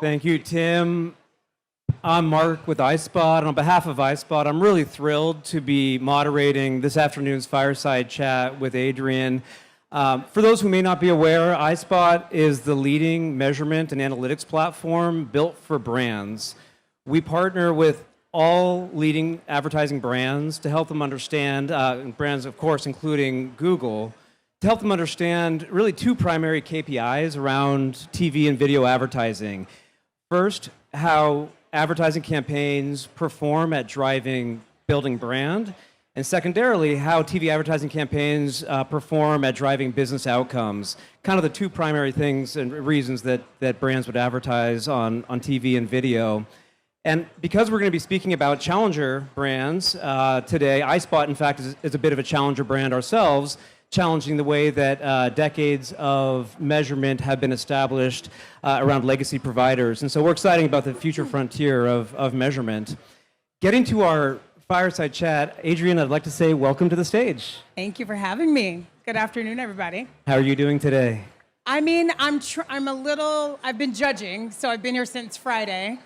Thank you, Tim. I'm Mark with iSpot, and on behalf of iSpot, I'm really thrilled to be moderating this afternoon's fireside chat with Adrienne. For those who may not be aware, iSpot is the leading measurement and analytics platform built for brands. We partner with all leading advertising brands to help them understand, brands, of course, including Google, to help them understand really two primary KPIs around TV and video advertising. First, how advertising campaigns perform at building brand, and secondarily, how TV advertising campaigns perform at driving business outcomes. Kind of the two primary things and reasons that brands would advertise on TV and video. And because we're going to be speaking about challenger brands today, iSpot, in fact, is a bit of a challenger brand ourselves, challenging the way that decades of measurement have been established around legacy providers. And so we're excited about the future frontier of measurement. Getting to our fireside chat, Adrienne, I'd like to say welcome to the stage. Thank you for having me. Good afternoon, everybody. How are you doing today? I mean, I've been judging, so I've been here since Friday.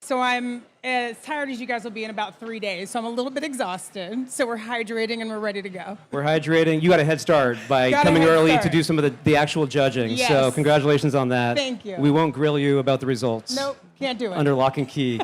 So I'm as tired as you guys will be in about 3 days. So I'm a little bit exhausted. So we're hydrating and we're ready to go. We're hydrating. You got a head start by coming early to do some of the actual judging. Yes. So congratulations on that. Thank you. We won't grill you about the results. Nope, can't do it. Under lock and key.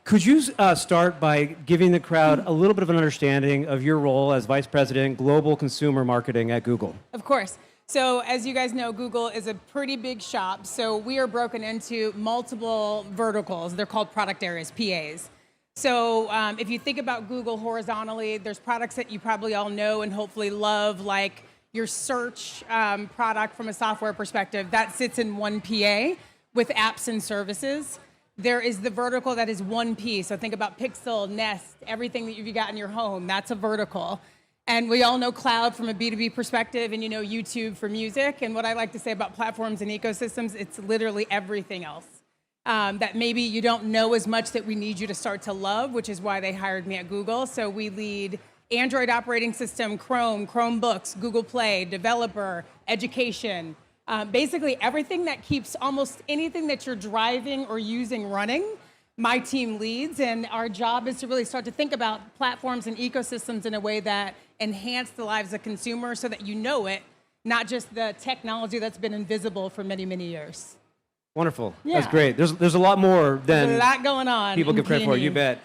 Could you start by giving the crowd a little bit of an understanding of your role as Vice President, Global Consumer Marketing at Google? Of course. So as you guys know, Google is a pretty big shop. So we are broken into multiple verticals. They're called product areas, PAs. So if you think about Google horizontally, there's products that you probably all know and hopefully love, like your search product from a software perspective. That sits in one PA with apps and services. There is the vertical that is one piece. So think about Pixel, Nest, everything that you've got in your home. That's a vertical. And we all know cloud from a B2B perspective, and you know YouTube for music. And what I like to say about platforms and ecosystems, it's literally everything else that maybe you don't know as much that we need you to start to love, which is why they hired me at Google. So we lead Android operating system, Chrome, Chromebooks, Google Play, developer, education, basically everything that keeps almost anything that you're driving or using running. My team leads, and our job is to really start to think about platforms and ecosystems in a way that enhance the lives of consumers so that you know it, not just the technology that's been invisible for many, many years. Wonderful. Yeah. That's great. There's a lot more than There's a lot going on. people give credit for, you bet.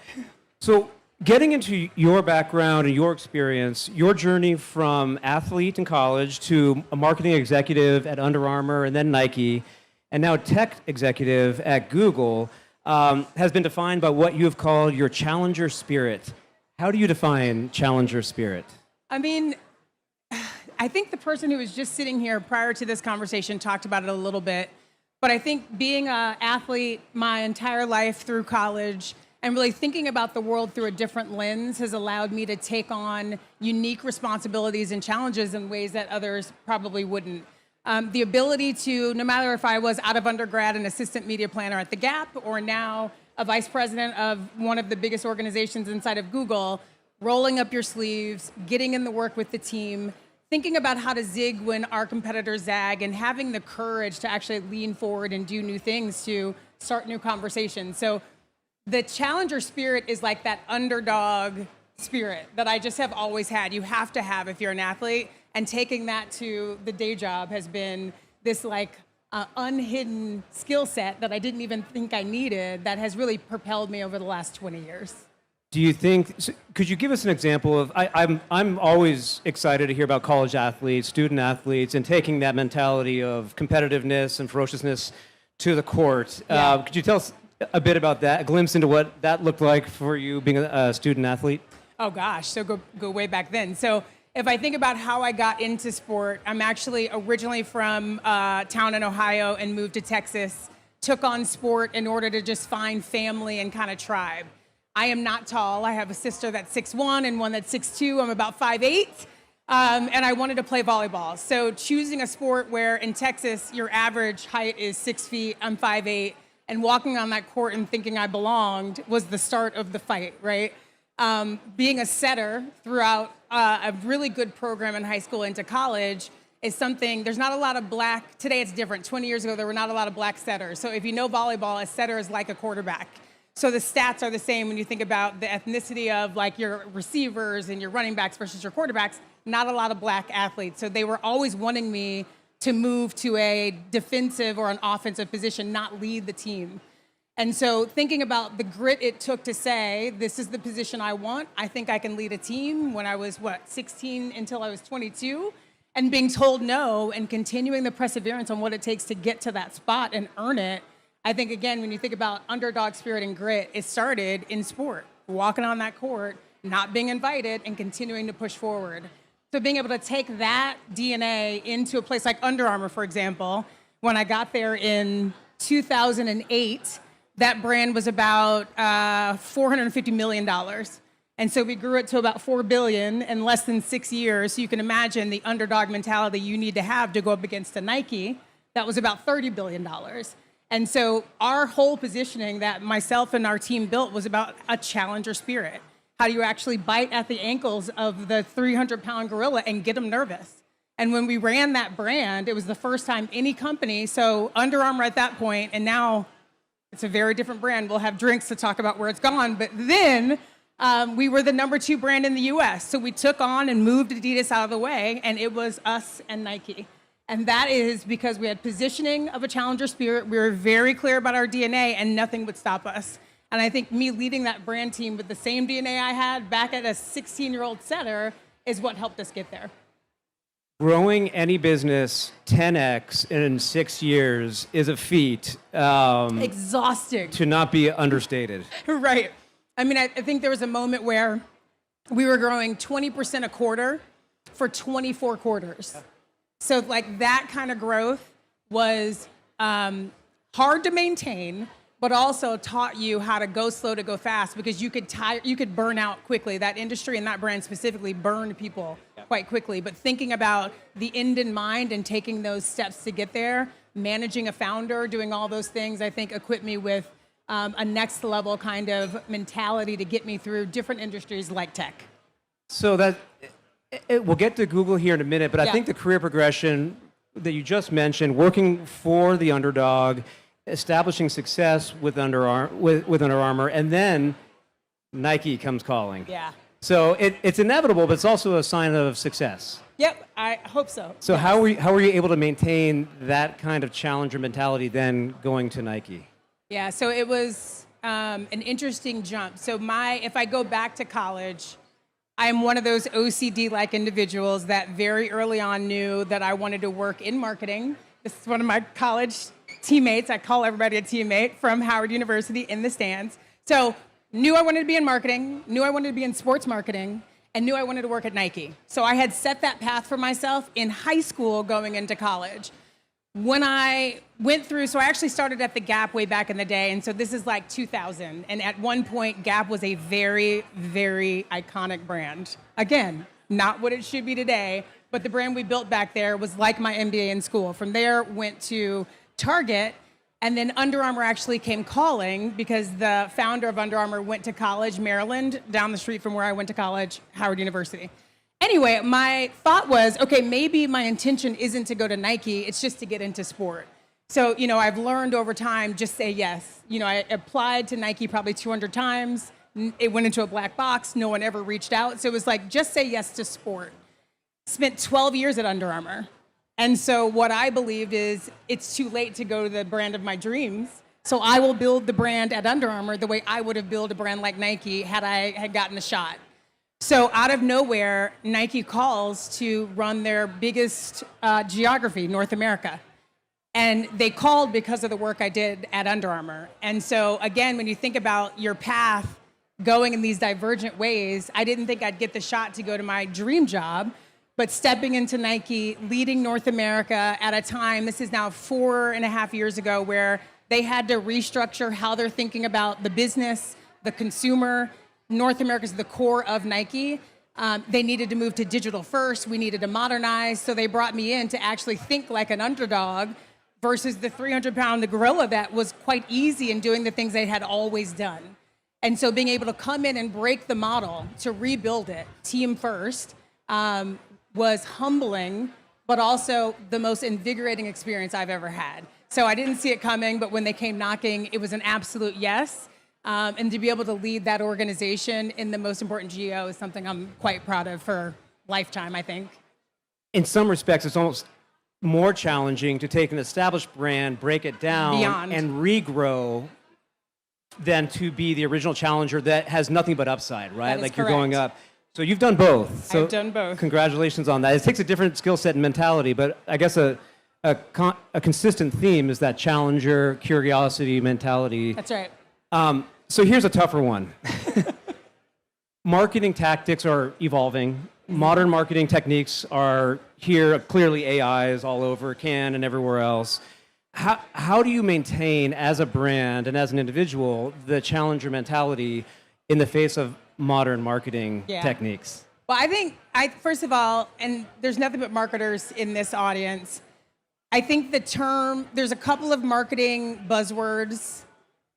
So getting into your background and your experience, your journey from athlete in college to a marketing executive at Under Armour and then Nike, and now tech executive at Google, has been defined by what you have called your challenger spirit. How do you define challenger spirit? I mean, I think the person who was just sitting here prior to this conversation talked about it a little bit, but I think being an athlete my entire life through college and really thinking about the world through a different lens has allowed me to take on unique responsibilities and challenges in ways that others probably wouldn't. The ability to, no matter if I was out of undergrad an assistant media planner at The Gap or now a vice president of one of the biggest organizations inside of Google, rolling up your sleeves, getting in the work with the team, thinking about how to zig when our competitors zag, and having the courage to actually lean forward and do new things to start new conversations. So the challenger spirit is like that underdog spirit that I just have always had. You have to have if you're an athlete. And taking that to the day job has been this unhidden skill set that I didn't even think I needed that has really propelled me over the last 20 years. Do you think, could you give us an example of, I'm always excited to hear about college athletes, student athletes, and taking that mentality of competitiveness and ferociousness to the court. Yeah. Could you tell us a bit about that, a glimpse into what that looked like for you being a student athlete? Oh gosh, so go way back then. So if I think about how I got into sport, I'm actually originally from a town in Ohio and moved to Texas, took on sport in order to just find family and kind of tribe. I am not tall. I have a sister that's 6'1" and one that's 6'2". I'm about 5'8", and I wanted to play volleyball. So choosing a sport where in Texas, your average height is 6 feet, I'm 5'8", and walking on that court and thinking I belonged was the start of the fight, right? Being a setter throughout a really good program in high school into college, is something, there's not a lot of black, today it's different. 20 years ago, there were not a lot of black setters. So if you know volleyball, a setter is like a quarterback. So the stats are the same when you think about the ethnicity of like your receivers and your running backs versus your quarterbacks, not a lot of black athletes. So they were always wanting me to move to a defensive or an offensive position, not lead the team. And so thinking about the grit it took to say, this is the position I want, I think I can lead a team when I was, 16 until I was 22, and being told no and continuing the perseverance on what it takes to get to that spot and earn it. I think, again, when you think about underdog spirit and grit, it started in sport, walking on that court, not being invited, and continuing to push forward. So being able to take that DNA into a place like Under Armour, for example, when I got there in 2008, that brand was about $450 million. And so we grew it to about $4 billion in less than 6 years. So you can imagine the underdog mentality you need to have to go up against a Nike that was about $30 billion. And so our whole positioning that myself and our team built was about a challenger spirit. How do you actually bite at the ankles of the 300-pound gorilla and get them nervous? And when we ran that brand, it was the first time any company, so Under Armour at that point, and now it's a very different brand. We'll have drinks to talk about where it's gone. But then we were the number 2 brand in the US. So we took on and moved Adidas out of the way, and it was us and Nike. And that is because we had positioning of a challenger spirit. We were very clear about our DNA, and nothing would stop us. And I think me leading that brand team with the same DNA I had back at a 16-year-old setter is what helped us get there. Growing any business 10x in 6 years is a feat. Exhausting. To not be understated. Right. I mean, I think there was a moment where we were growing 20% a quarter for 24 quarters. So like that kind of growth was hard to maintain, but also taught you how to go slow to go fast, because you could burn out quickly. That industry and that brand specifically burned people quite quickly. But thinking about the end in mind and taking those steps to get there, managing a founder, doing all those things, I think equipped me with a next level kind of mentality to get me through different industries like tech. So we'll get to Google here in a minute, but I think the career progression that you just mentioned, working for the underdog, establishing success with Under Armour, and then Nike comes calling. Yeah. So it's inevitable, but it's also a sign of success. Yep, I hope so. So yes. how were you able to maintain that kind of challenger mentality then going to Nike? Yeah, so it was an interesting jump. So if I go back to college, I'm one of those OCD-like individuals that very early on knew that I wanted to work in marketing. This is one of my college teammates. I call everybody a teammate from Howard University in the stands. So knew I wanted to be in marketing, knew I wanted to be in sports marketing, and knew I wanted to work at Nike. So I had set that path for myself in high school going into college. When I went through, so I actually started at the Gap way back in the day, and so this is like 2000. And at one point, Gap was a very, very iconic brand. Again, not what it should be today, but the brand we built back there was like my MBA in school. From there, went to Target, and then Under Armour actually came calling because the founder of Under Armour went to college, Maryland, down the street from where I went to college, Howard University. Anyway, my thought was, okay, maybe my intention isn't to go to Nike, it's just to get into sport. So, I've learned over time, just say yes. I applied to Nike probably 200 times. It went into a black box. No one ever reached out. So it was like, just say yes to sport. Spent 12 years at Under Armour. And so what I believed is it's too late to go to the brand of my dreams. So I will build the brand at Under Armour the way I would have built a brand like Nike had I had gotten a shot. So out of nowhere, Nike calls to run their biggest geography, North America. And they called because of the work I did at Under Armour. And so again, when you think about your path going in these divergent ways, I didn't think I'd get the shot to go to my dream job. But stepping into Nike, leading North America at a time, this is now 4.5 years ago, where they had to restructure how they're thinking about the business, the consumer. North America is the core of Nike. They needed to move to digital first. We needed to modernize. So they brought me in to actually think like an underdog versus the 300-pound gorilla that was quite easy in doing the things they had always done. And so being able to come in and break the model to rebuild it, team first, was humbling, but also the most invigorating experience I've ever had. So I didn't see it coming, but when they came knocking, it was an absolute yes. And to be able to lead that organization in the most important geo is something I'm quite proud of for lifetime, I think. In some respects, it's almost more challenging to take an established brand, break it down, Beyond. and regrow than to be the original challenger that has nothing but upside, right? That is Like you're going correct. up. So you've done both. So I've done both. Congratulations on that. It takes a different skill set and mentality, but I guess a consistent theme is that challenger, curiosity mentality. That's right. So here's a tougher one. Marketing tactics are evolving. Modern marketing techniques are here. Clearly, AI is all over Cannes and everywhere else. How do you maintain, as a brand and as an individual, the challenger mentality in the face of modern marketing techniques? Well, I think, first of all, and there's nothing but marketers in this audience, I think there's a couple of marketing buzzwords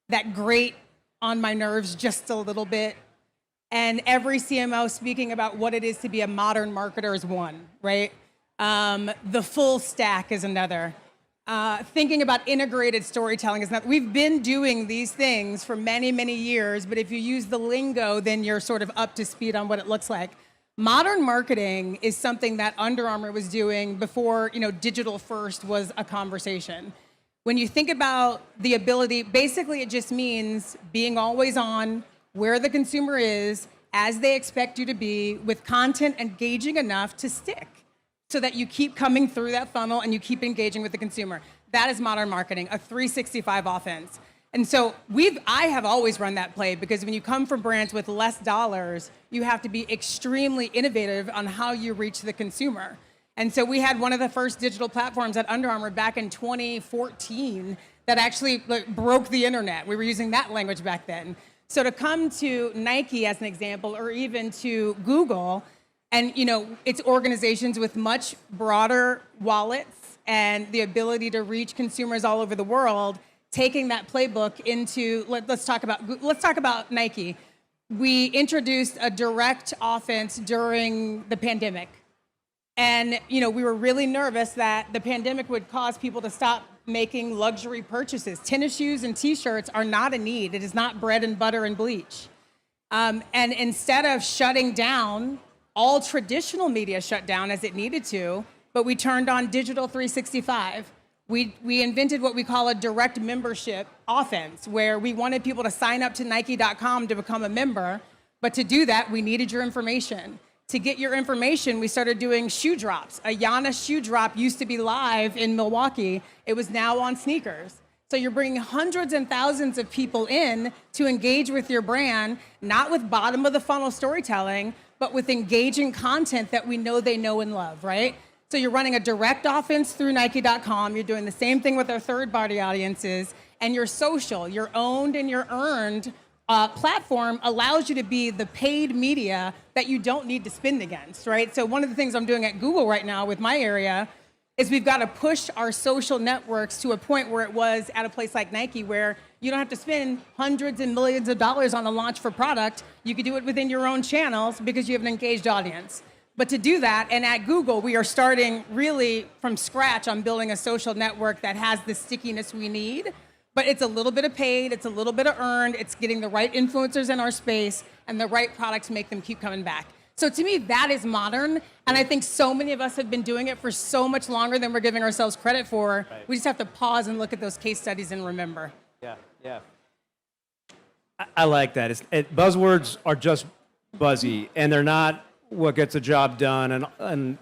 that grate on my nerves just a little bit. And every CMO speaking about what it is to be a modern marketer is one, right? The full stack is another. Thinking about integrated storytelling is not. We've been doing these things for many, many years, but if you use the lingo, then you're sort of up to speed on what it looks like. Modern marketing is something that Under Armour was doing before, digital first was a conversation. When you think about the ability, basically it just means being always on, where the consumer is, as they expect you to be, with content engaging enough to stick, so that you keep coming through that funnel and you keep engaging with the consumer. That is modern marketing, a 365 offense. And so I have always run that play, because when you come from brands with less dollars, you have to be extremely innovative on how you reach the consumer. And so we had one of the first digital platforms at Under Armour back in 2014 that actually broke the internet. We were using that language back then. So to come to Nike as an example, or even to Google, and it's organizations with much broader wallets and the ability to reach consumers all over the world, taking that playbook into, let's talk about Nike. We introduced a direct offense during the pandemic. And we were really nervous that the pandemic would cause people to stop making luxury purchases. Tennis shoes and t-shirts are not a need. It is not bread and butter and bleach. And instead of shutting down, all traditional media shut down as it needed to, but we turned on digital 365. We invented what we call a direct membership offense, where we wanted people to sign up to Nike.com to become a member, but to do that, we needed your information. To get your information, we started doing shoe drops. A Giannis shoe drop used to be live in Milwaukee. It was now on sneakers. So you're bringing hundreds and thousands of people in to engage with your brand, not with bottom of the funnel storytelling, but with engaging content that we know they know and love, right? So you're running a direct offense through Nike.com. You're doing the same thing with our third-party audiences. And your social, your owned and your earned platform allows you to be the paid media that you don't need to spend against, right? So one of the things I'm doing at Google right now with my area is we've got to push our social networks to a point where it was at a place like Nike, where you don't have to spend hundreds and millions of dollars on a launch for product. You can do it within your own channels because you have an engaged audience. But to do that, and at Google, we are starting really from scratch on building a social network that has the stickiness we need. But it's a little bit of paid, it's a little bit of earned, it's getting the right influencers in our space and the right products to make them keep coming back. So to me, that is modern, and I think so many of us have been doing it for so much longer than we're giving ourselves credit for. Right. We just have to pause and look at those case studies and remember. Yeah. I like that. Buzzwords are just buzzy, and they're not what gets a job done, and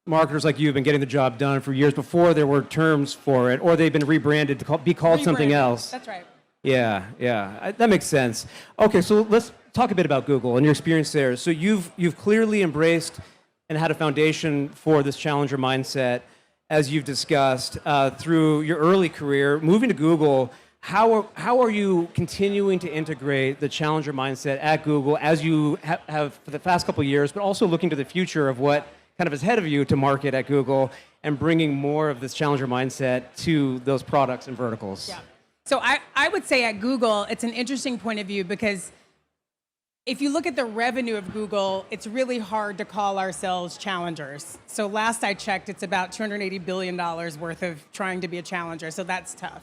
marketers like you have been getting the job done for years before there were terms for it, or they've been rebranded to be called something else. That's right. Yeah. That makes sense. Okay, so let's talk a bit about Google and your experience there. So you've clearly embraced and had a foundation for this challenger mindset, as you've discussed through your early career. Moving to Google, how are you continuing to integrate the challenger mindset at Google as you have for the past couple of years, but also looking to the future of what kind of is ahead of you to market at Google and bringing more of this challenger mindset to those products and verticals? Yeah. So I would say at Google, it's an interesting point of view, because if you look at the revenue of Google, it's really hard to call ourselves challengers. So last I checked, it's about $280 billion worth of trying to be a challenger, so that's tough.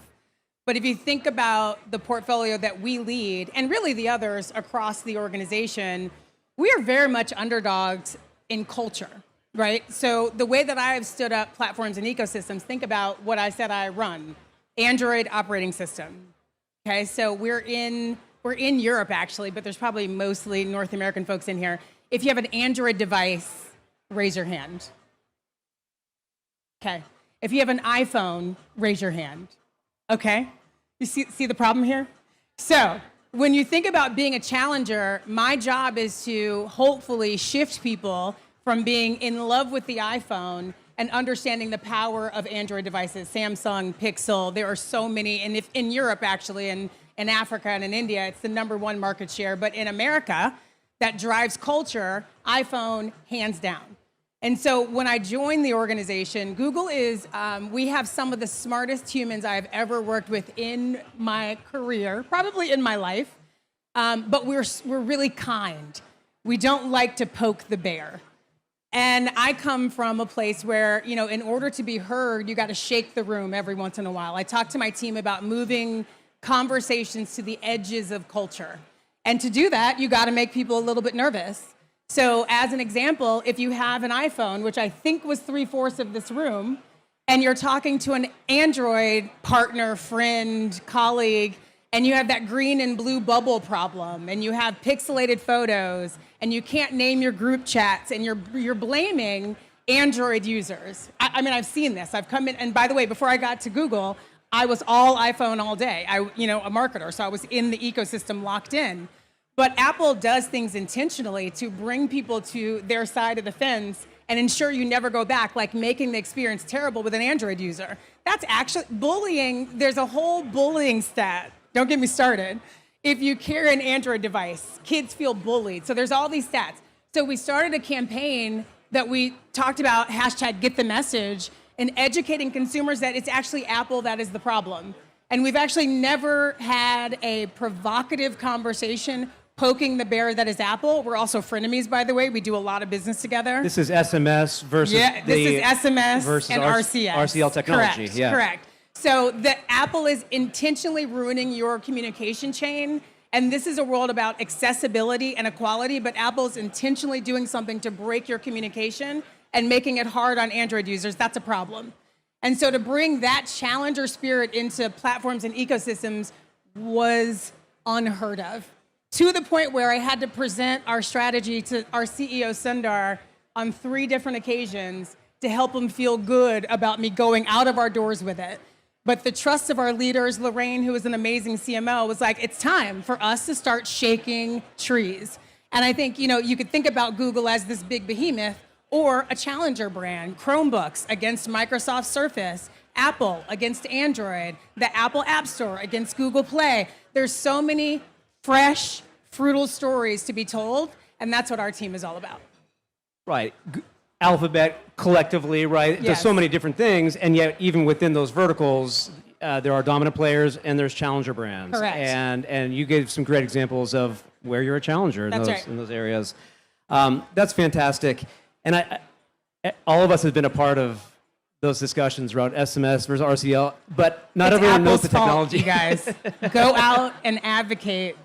But if you think about the portfolio that we lead, and really the others across the organization, we are very much underdogs in culture, right? So the way that I have stood up platforms and ecosystems, think about what I said I run, Android operating system. Okay, so we're in Europe actually, but there's probably mostly North American folks in here. If you have an Android device, raise your hand. Okay, if you have an iPhone, raise your hand. Okay, you see the problem here? So when you think about being a challenger, my job is to hopefully shift people from being in love with the iPhone and understanding the power of Android devices, Samsung, Pixel. There are so many, and if in Europe actually, and in Africa and in India, it's the #1 market share. But in America, that drives culture, iPhone, hands down. And so when I joined the organization, Google is, we have some of the smartest humans I've ever worked with in my career, probably in my life, but we're really kind. We don't like to poke the bear. And I come from a place where, you know, in order to be heard, you got to shake the room every once in a while. I talk to my team about moving conversations to the edges of culture. And to do that, you got to make people a little bit nervous. So as an example, if you have an iPhone, which I think was 3/4 of this room, and you're talking to an Android partner, friend, colleague, and you have that green and blue bubble problem, and you have pixelated photos, and you can't name your group chats, and you're blaming Android users. I mean, I've seen this. I've come in, and by the way, before I got to Google, I was all iPhone all day. A marketer, so I was in the ecosystem locked in. But Apple does things intentionally to bring people to their side of the fence and ensure you never go back, like making the experience terrible with an Android user. That's actually bullying. There's a whole bullying stat. Don't get me started. If you carry an Android device, kids feel bullied. So there's all these stats. So we started a campaign that we talked about, #GetTheMessage, and educating consumers that it's actually Apple that is the problem. And we've actually never had a provocative conversation poking the bear that is Apple. We're also frenemies, by the way. We do a lot of business together. This is SMS versus this is SMS versus and RCS. RCL technology. Correct, yeah. correct. So the Apple is intentionally ruining your communication chain. And this is a world about accessibility and equality, but Apple's intentionally doing something to break your communication and making it hard on Android users. That's a problem. And so to bring that challenger spirit into platforms and ecosystems was unheard of, to the point where I had to present our strategy to our CEO, Sundar, on 3 different occasions to help him feel good about me going out of our doors with it. But the trust of our leaders, Lorraine, who is an amazing CMO, was like, it's time for us to start shaking trees. And I think, you could think about Google as this big behemoth, or a challenger brand, Chromebooks against Microsoft Surface, Apple against Android, the Apple App Store against Google Play. There's so many fresh, fruitful stories to be told, and that's what our team is all about. Right. Alphabet collectively, right? Yes. There's so many different things, and yet even within those verticals, there are dominant players and there's challenger brands. Correct. And you gave some great examples of where you're a challenger in That's those right. in those areas. That's fantastic. And all of us have been a part of those discussions around SMS versus RCL, but not It's everyone knows Apple's the fault, technology. you guys. Go out and advocate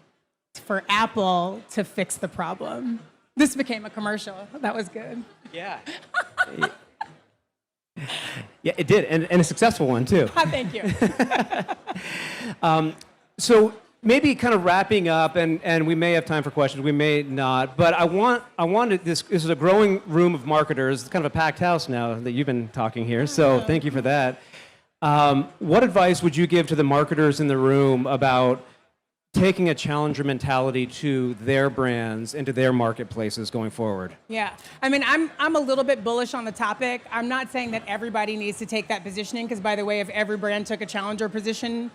for Apple to fix the problem. This became a commercial. That was good. Yeah. Yeah, it did, and a successful one too. Thank you. So maybe kind of wrapping up, and we may have time for questions, we may not, but I wanted this is a growing room of marketers. It's kind of a packed house now that you've been talking here, so thank you for that. What advice would you give to the marketers in the room about taking a challenger mentality to their brands and to their marketplaces going forward? Yeah, I mean, I'm a little bit bullish on the topic. I'm not saying that everybody needs to take that positioning, because by the way, if every brand took a challenger position,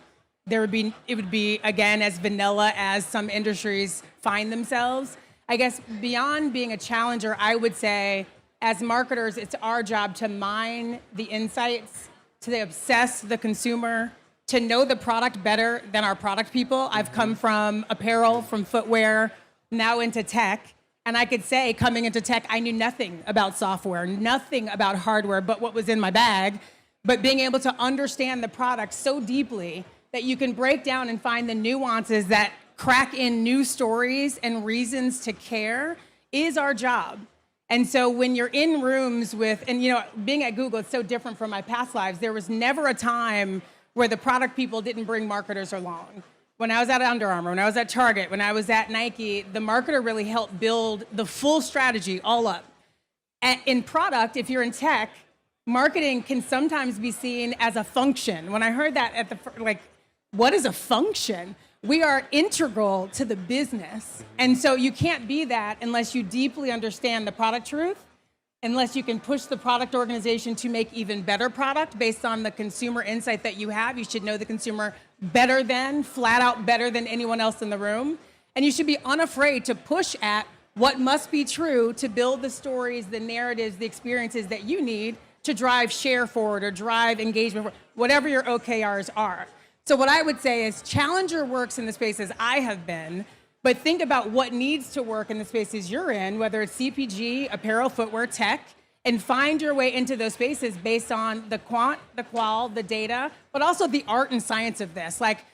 it would be again as vanilla as some industries find themselves. I guess beyond being a challenger, I would say as marketers, it's our job to mine the insights, to obsess the consumer, to know the product better than our product people. I've come from apparel, from footwear, now into tech. And I could say, coming into tech, I knew nothing about software, nothing about hardware, but what was in my bag. But being able to understand the product so deeply that you can break down and find the nuances that crack in new stories and reasons to care is our job. And so when you're in rooms with, and being at Google, it's so different from my past lives. There was never a time where the product people didn't bring marketers along. When I was at Under Armour, when I was at Target, when I was at Nike, the marketer really helped build the full strategy all up. In product, if you're in tech, marketing can sometimes be seen as a function. When I heard that what is a function? We are integral to the business. And so you can't be that unless you deeply understand the product truth, unless you can push the product organization to make even better product based on the consumer insight that you have. You should know the consumer better than, flat out better than anyone else in the room. And you should be unafraid to push at what must be true to build the stories, the narratives, the experiences that you need to drive share forward or drive engagement, whatever your OKRs are. So what I would say is Challenger works in the spaces I have been, but think about what needs to work in the spaces you're in, whether it's CPG, apparel, footwear, tech, and find your way into those spaces based on the quant, the qual, the data, but also the art and science of this. Like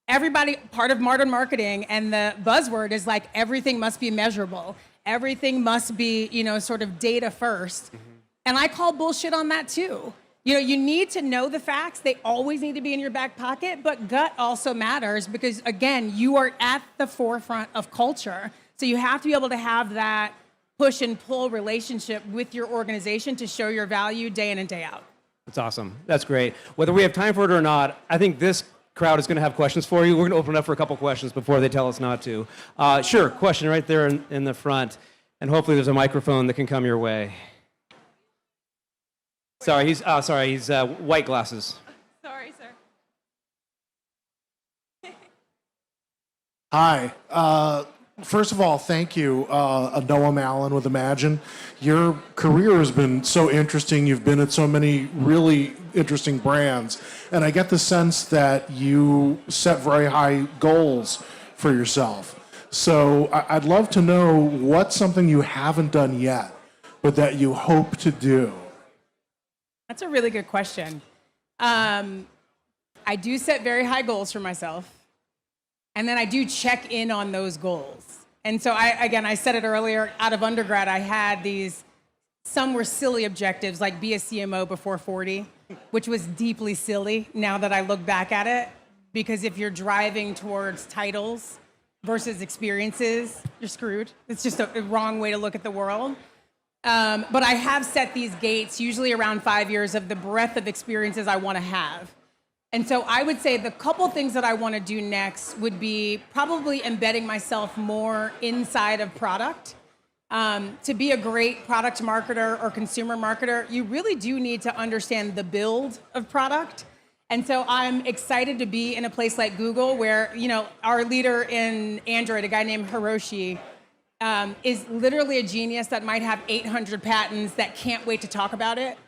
everybody, part of modern marketing and the buzzword is like everything must be measurable. Everything must be, sort of data first. Mm-hmm. And I call bullshit on that too. You need to know the facts. They always need to be in your back pocket, but gut also matters because, again, you are at the forefront of culture. So you have to be able to have that push and pull relationship with your organization to show your value day in and day out. That's awesome. That's great. Whether we have time for it or not, I think this crowd is going to have questions for you. We're going to open it up for a couple questions before they tell us not to. Sure, question right there in the front. And hopefully there's a microphone that can come your way. Sorry, he's white glasses. Sorry, sir. Hi. First of all, thank you, Noam Allen with Imagine. Your career has been so interesting. You've been at so many really interesting brands. And I get the sense that you set very high goals for yourself. So I'd love to know what's something you haven't done yet, but that you hope to do. That's a really good question. I do set very high goals for myself, and then I do check in on those goals. And so I said it earlier, out of undergrad, I had some were silly objectives, like be a CMO before 40, which was deeply silly now that I look back at it, because if you're driving towards titles versus experiences, you're screwed. It's just a wrong way to look at the world. But I have set these gates, usually around 5 years, of the breadth of experiences I want to have. And so I would say the couple things that I want to do next would be probably embedding myself more inside of product. To be a great product marketer or consumer marketer, you really do need to understand the build of product. And so I'm excited to be in a place like Google where, our leader in Android, a guy named Hiroshi, is literally a genius that might have 800 patents that can't wait to talk about it.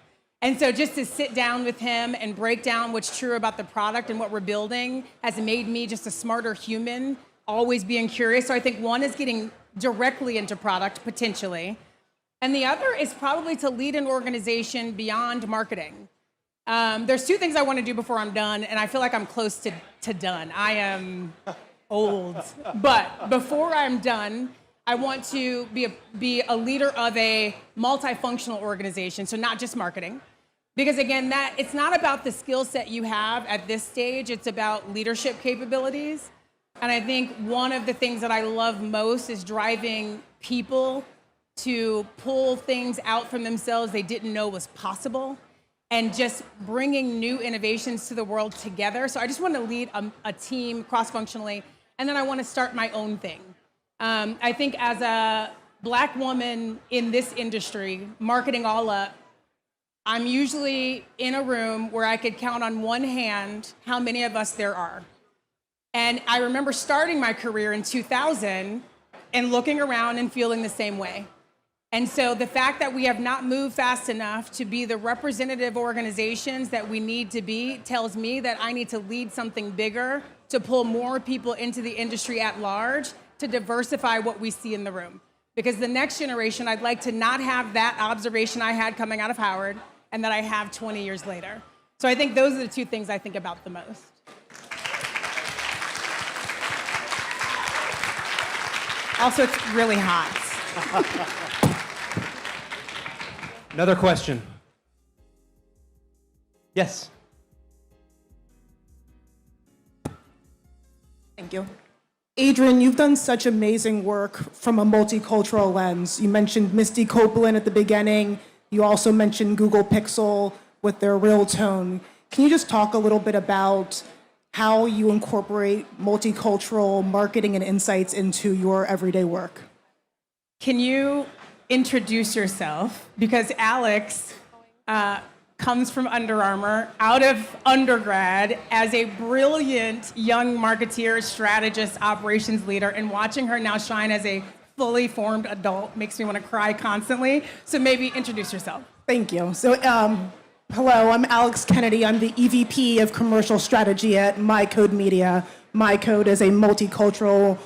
And so just to sit down with him and break down what's true about the product and what we're building has made me just a smarter human, always being curious. So I think one is getting directly into product, potentially. And the other is probably to lead an organization beyond marketing. There's two things I want to do before I'm done, and I feel like I'm close to done. I am old. But before I'm done, I want to be a leader of a multifunctional organization, so not just marketing. Because again, it's not about the skill set you have at this stage, it's about leadership capabilities. And I think one of the things that I love most is driving people to pull things out from themselves they didn't know was possible, and just bringing new innovations to the world together. So I just want to lead a team cross-functionally, and then I want to start my own thing. I think as a Black woman in this industry, marketing all up, I'm usually in a room where I could count on one hand how many of us there are. And I remember starting my career in 2000 and looking around and feeling the same way. And so the fact that we have not moved fast enough to be the representative organizations that we need to be tells me that I need to lead something bigger to pull more people into the industry at large to diversify what we see in the room. Because the next generation, I'd like to not have that observation I had coming out of Howard and that I have 20 years later. So I think those are the two things I think about the most. Also, it's really hot. Another question. Yes. Thank you. Adrienne, you've done such amazing work from a multicultural lens. You mentioned Misty Copeland at the beginning. You also mentioned Google Pixel with their real tone. Can you just talk a little bit about how you incorporate multicultural marketing and insights into your everyday work? Can you introduce yourself? Because Alex comes from Under Armour, out of undergrad, as a brilliant young marketeer, strategist, operations leader, and watching her now shine as a fully formed adult makes me want to cry constantly. So maybe introduce yourself. Thank you. So, hello, I'm Alex Kennedy. I'm the EVP of Commercial Strategy at MyCode Media. MyCode is a multicultural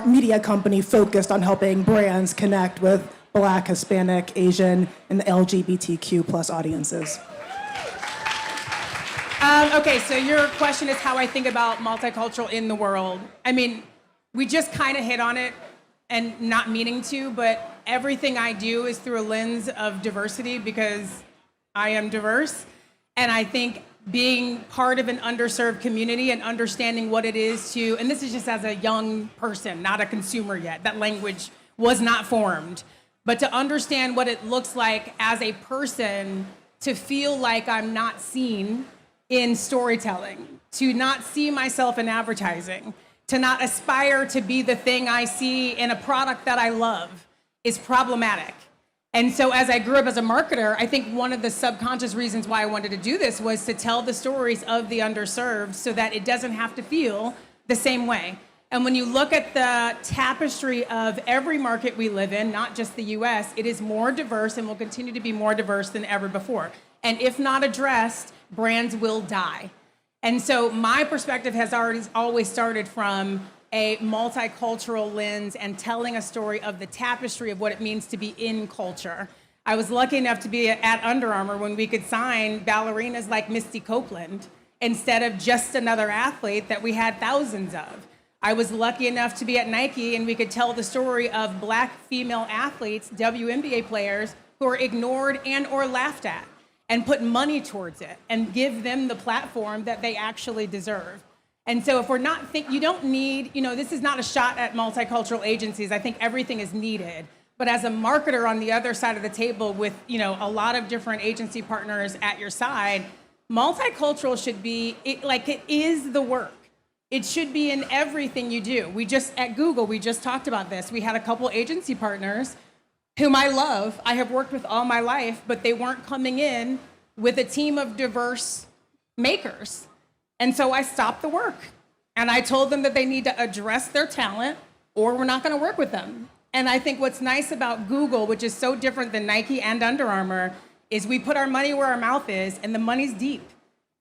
media company focused on helping brands connect with Black, Hispanic, Asian, and the LGBTQ plus audiences. Okay, so your question is how I think about multicultural in the world. I mean, we just kind of hit on it and not meaning to, but everything I do is through a lens of diversity because I am diverse. And I think being part of an underserved community and understanding what it is to, and this is just as a young person, not a consumer yet, that language was not formed, but to understand what it looks like as a person to feel like I'm not seen in storytelling, to not see myself in advertising, to not aspire to be the thing I see in a product that I love is problematic. And so as I grew up as a marketer, I think one of the subconscious reasons why I wanted to do this was to tell the stories of the underserved so that it doesn't have to feel the same way. And when you look at the tapestry of every market we live in, not just the US, it is more diverse and will continue to be more diverse than ever before. And if not addressed, brands will die. And so my perspective has always started from a multicultural lens and telling a story of the tapestry of what it means to be in culture. I was lucky enough to be at Under Armour when we could sign ballerinas like Misty Copeland instead of just another athlete that we had thousands of. I was lucky enough to be at Nike and we could tell the story of Black female athletes, WNBA players, who are ignored and or laughed at, and put money towards it and give them the platform that they actually deserve. And so if we're not you don't need, this is not a shot at multicultural agencies. I think everything is needed. But as a marketer on the other side of the table with, a lot of different agency partners at your side, multicultural should be, it is the work. It should be in everything you do. At Google, we just talked about this. We had a couple agency partners whom I love, I have worked with all my life, but they weren't coming in with a team of diverse makers. And so I stopped the work. And I told them that they need to address their talent or we're not gonna work with them. And I think what's nice about Google, which is so different than Nike and Under Armour, is we put our money where our mouth is and the money's deep.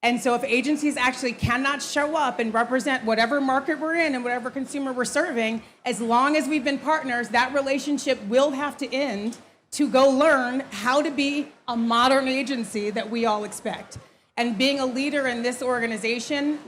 And so if agencies actually cannot show up and represent whatever market we're in and whatever consumer we're serving, as long as we've been partners, that relationship will have to end to go learn how to be a modern agency that we all expect. And being a leader in this organization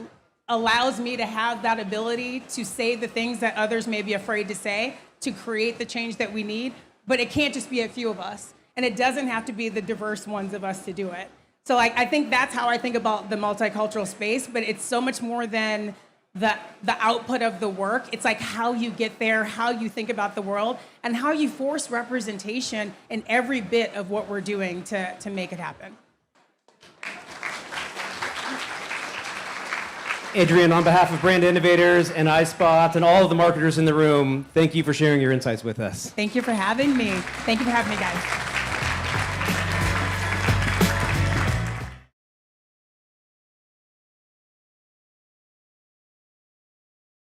allows me to have that ability to say the things that others may be afraid to say, to create the change that we need, but it can't just be a few of us. And it doesn't have to be the diverse ones of us to do it. So I think that's how I think about the multicultural space, but it's so much more than the output of the work. It's like how you get there, how you think about the world, and how you force representation in every bit of what we're doing to make it happen. Adrienne, on behalf of Brand Innovators and iSpot and all of the marketers in the room, thank you for sharing your insights with us. Thank you for having me. Thank you for having me, guys.